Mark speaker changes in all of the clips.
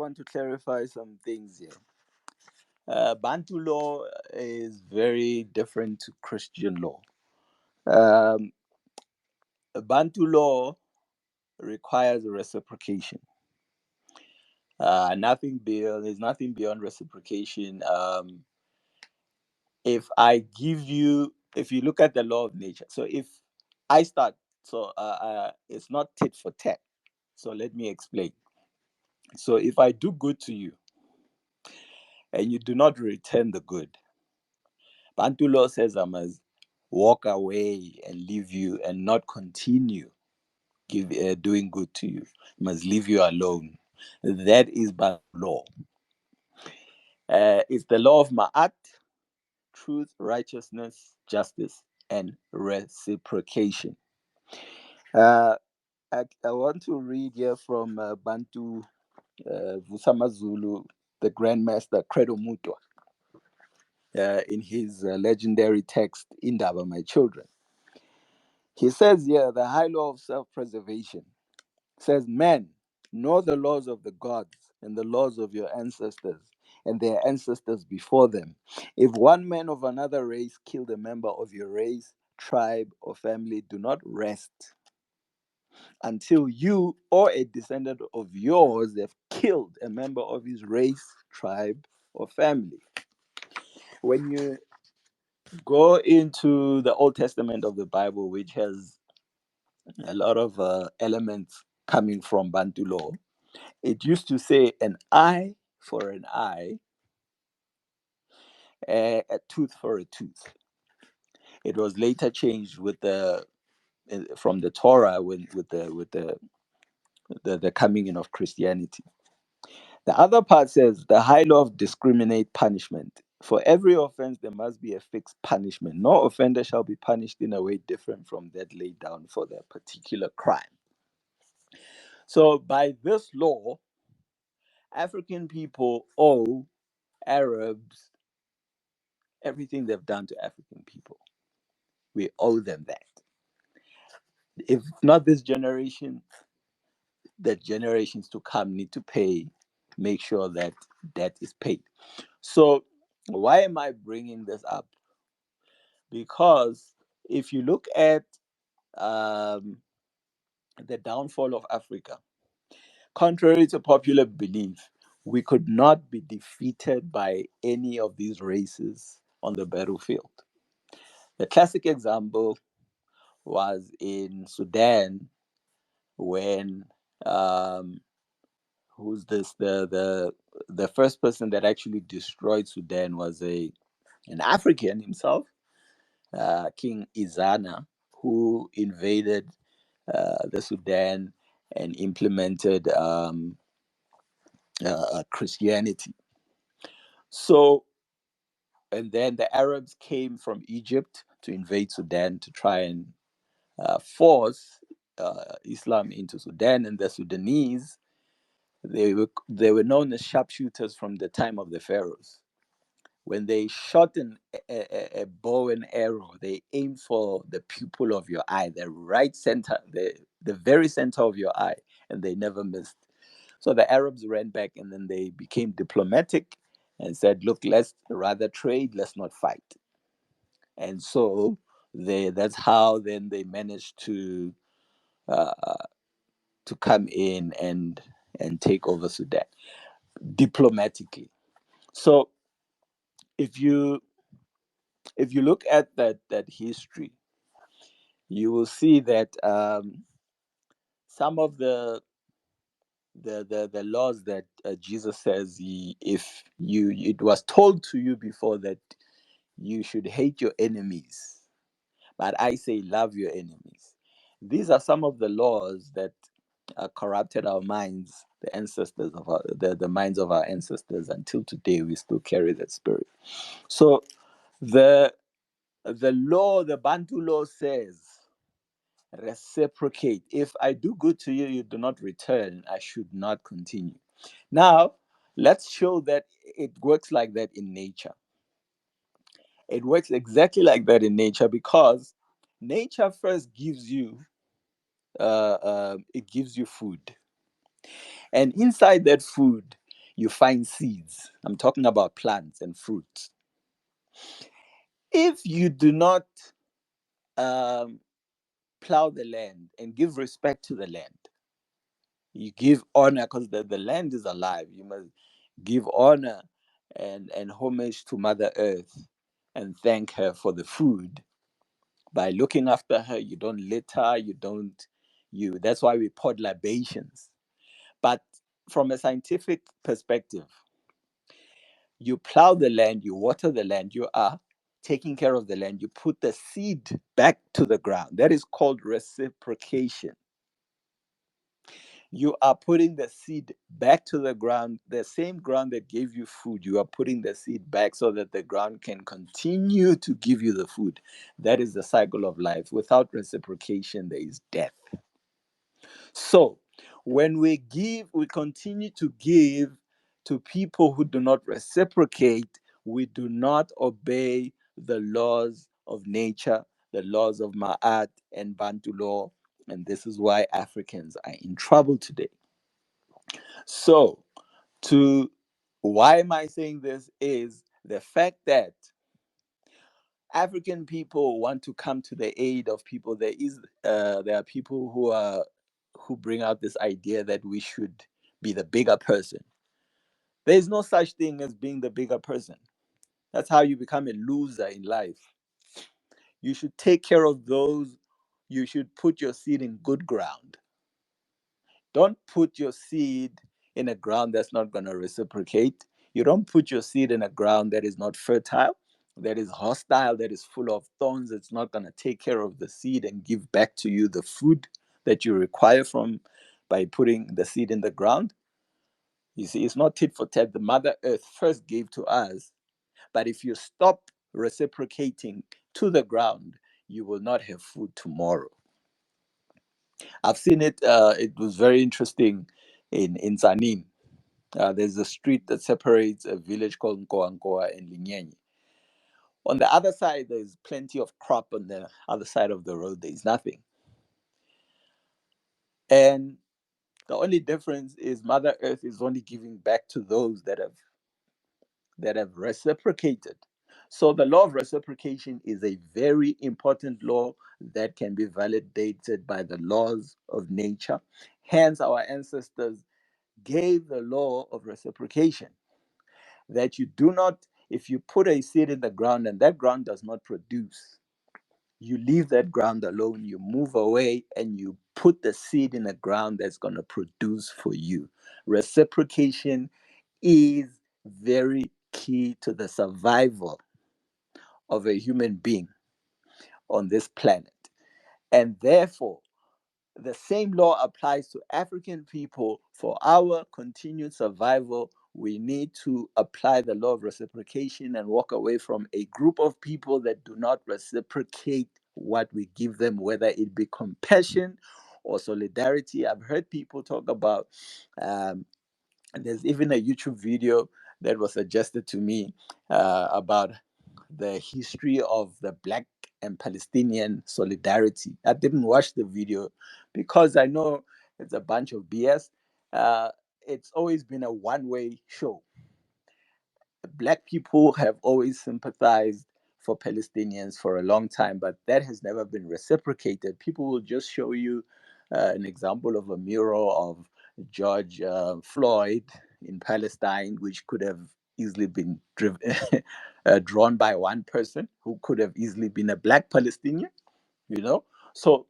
Speaker 1: Want to clarify some things here. Bantu law is very different to Christian law. Um, Bantu law requires a reciprocation. There's nothing beyond reciprocation. If you look at the law of nature, so if I start, it's not tit for tat. So let me explain. So if I do good to you and you do not return the good, Bantu law says I must walk away and leave you and not continue doing good to you. I must leave you alone. That is Bantu law. It's the law of MAAT, truth, righteousness, justice, and reciprocation. Uh, I want to read here from Bantu Vusamazulu, the Grandmaster Credo Mutwa, in his legendary text, Indaba, My Children. He says here, the high law of self-preservation says, men, know the laws of the gods and the laws of your ancestors and their ancestors before them. If one man of another race killed a member of your race, tribe, or family, do not rest until you or a descendant of yours have killed a member of his race, tribe, or family. When you go into the Old Testament of the Bible, which has a lot of elements coming from Bantu law, it used to say an eye for an eye, a tooth for a tooth. It was later changed with the from the Torah with the coming in of Christianity. The other part says the high law of discriminate punishment. For every offense, there must be a fixed punishment. No offender shall be punished in a way different from that laid down for their particular crime. So, by this law, African people owe Arabs everything they've done to African people. We owe them that. If not this generation, the generations to come need to make sure that that is paid. So, why am I bringing this up? Because if you look at um, the downfall of Africa, contrary to popular belief, we could not be defeated by any of these races on the battlefield. The classic example was in Sudan when who's this the first person that actually destroyed Sudan was an African himself, King Izana, who invaded the Sudan and implemented Christianity. So, and then the Arabs came from Egypt to invade Sudan to try and force Islam into Sudan, and the Sudanese they were known as sharpshooters from the time of the pharaohs. When they shot a bow and arrow, they aim for the pupil of your eye, the right center, the very center of your eye, and they never missed. So the Arabs ran back and then they became diplomatic and said, look, let's rather trade, let's not fight. And so that's how then they managed uh, to come in and take over Sudan diplomatically. So if you look at that history, you will see that some of the laws that Jesus says if you it was told to you before that you should hate your enemies, but I say love your enemies. These are some of the laws that corrupted our minds, the ancestors of the minds of our ancestors. Until today, we still carry that spirit. So the the Bantu law says reciprocate. If I do good to you, you do not return, I should not continue. Now, let's show that it works like that in nature. It works exactly like that in nature because nature first gives you it gives you food, and inside that food you find seeds. I'm talking about plants and fruits. If you do not um, plow the land and give respect to the land, you give honor because the land is alive. You must give honor and homage to Mother Earth and thank her for the food by looking after her. You don't litter, you don't, you, that's why we pour libations. But from a scientific perspective, you plow the land, you water the land, you are taking care of the land, you put the seed back to the ground. That is called reciprocation. You are putting the seed back to the ground, the same ground that gave you food. You are putting the seed back so that the ground can continue to give you the food. That is the cycle of life. Without reciprocation, there is death. So, when we give, we continue to give to people who do not reciprocate, we do not obey the laws of nature, the laws of Ma'at and Bantu law. And this is why Africans are in trouble today. So, to why am I saying this is the fact that African people want to come to the aid of people. There are people who bring out this idea that we should be the bigger person. There is no such thing as being the bigger person. That's how you become a loser in life. You should take care of those. You should put your seed in good ground. Don't put your seed in a ground that's not going to reciprocate. You don't put your seed in a ground that is not fertile, that is hostile, that is full of thorns. It's not going to take care of the seed and give back to you the food that you require from by putting the seed in the ground. You see, it's not tit for tat. The Mother Earth first gave to us, but if you stop reciprocating to the ground, you will not have food tomorrow. I've seen it. It was very interesting in Zanin. There's a street that separates a village called Nkoankoa and Linyenye. On the other side, there's plenty of crop. On the other side of the road, there's nothing. And the only difference is Mother Earth is only giving back to those that have reciprocated. So the law of reciprocation is a very important law that can be validated by the laws of nature. Hence, our ancestors gave the law of reciprocation that you do not, if you put a seed in the ground and that ground does not produce, you leave that ground alone, you move away, and you put the seed in a ground that's going to produce for you. Reciprocation is very key to the survival of a human being on this planet. And therefore, the same law applies to African people. For our continued survival, we need to apply the law of reciprocation and walk away from a group of people that do not reciprocate what we give them, whether it be compassion or solidarity. I've heard people talk about, and there's even a YouTube video that was suggested to me about the history of the Black and Palestinian solidarity. I didn't watch the video because I know it's a bunch of BS. It's always been a one-way show. Black people have always sympathized for Palestinians for a long time, but that has never been reciprocated. People will just show you an example of a mural of George Floyd in Palestine, which could have easily been drawn by one person who could have easily been a Black Palestinian, you know? So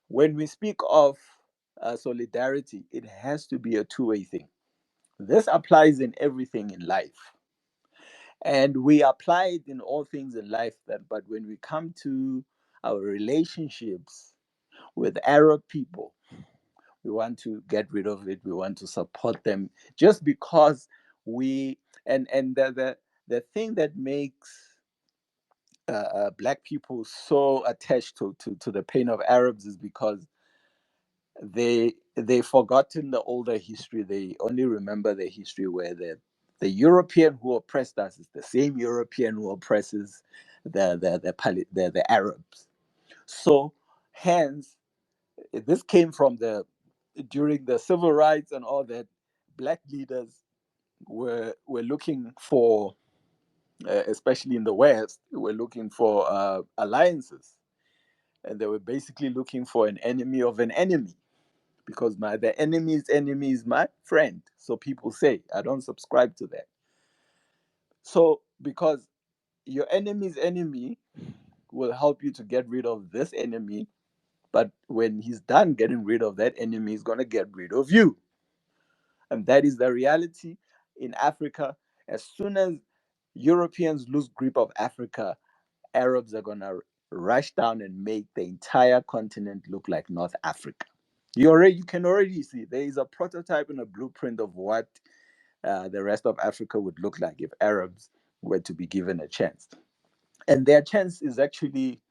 Speaker 1: when we speak of solidarity, it has to be a two-way thing. This applies in everything in life. And we apply it in all things in life, that but when we come to our relationships with Arab people, we want to get rid of it. We want to support them just because we and the thing that makes black people so attached to the pain of Arabs is because they've forgotten the older history. They only remember the history where the European who oppressed us is the same European who oppresses the Arabs. So hence, this came from the during the civil rights and all that. Black leaders were looking for, especially in the West, were looking for alliances, and they were basically looking for an enemy of an enemy, because the enemy's enemy is my friend. So people say. I don't subscribe to that. So because your enemy's enemy will help you to get rid of this enemy, but when he's done getting rid of that enemy, he's going to get rid of you. And that is the reality in Africa. As soon as Europeans lose grip of Africa, Arabs are going to rush down and make the entire continent look like North Africa. You can already see there is a prototype and a blueprint of what the rest of Africa would look like if Arabs were to be given a chance. And their chance is actually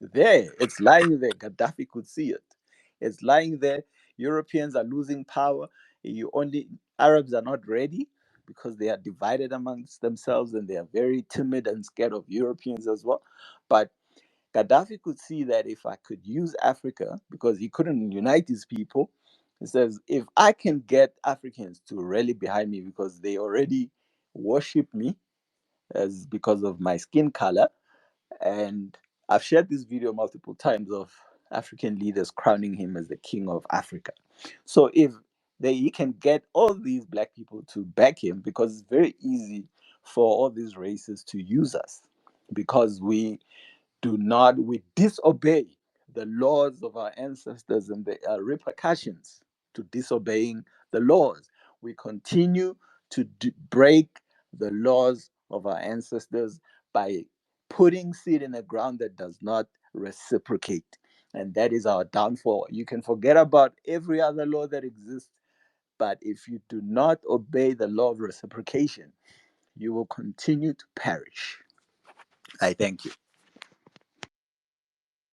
Speaker 1: there. It's lying there. Gaddafi could see it. It's lying there. Europeans are losing power. Arabs are not ready because they are divided amongst themselves and they are very timid and scared of Europeans as well. But Gaddafi could see that if I could use Africa, because he couldn't unite his people, he says, if I can get Africans to rally behind me because they already worship me as because of my skin color, and I've shared this video multiple times of African leaders crowning him as the king of Africa. So if he can get all these black people to back him, because it's very easy for all these races to use us, because we disobey the laws of our ancestors and the repercussions to disobeying the laws. We continue to break the laws of our ancestors by putting seed in the ground that does not reciprocate. And that is our downfall. You can forget about every other law that exists, but if you do not obey the law of reciprocation, you will continue to perish. I thank you.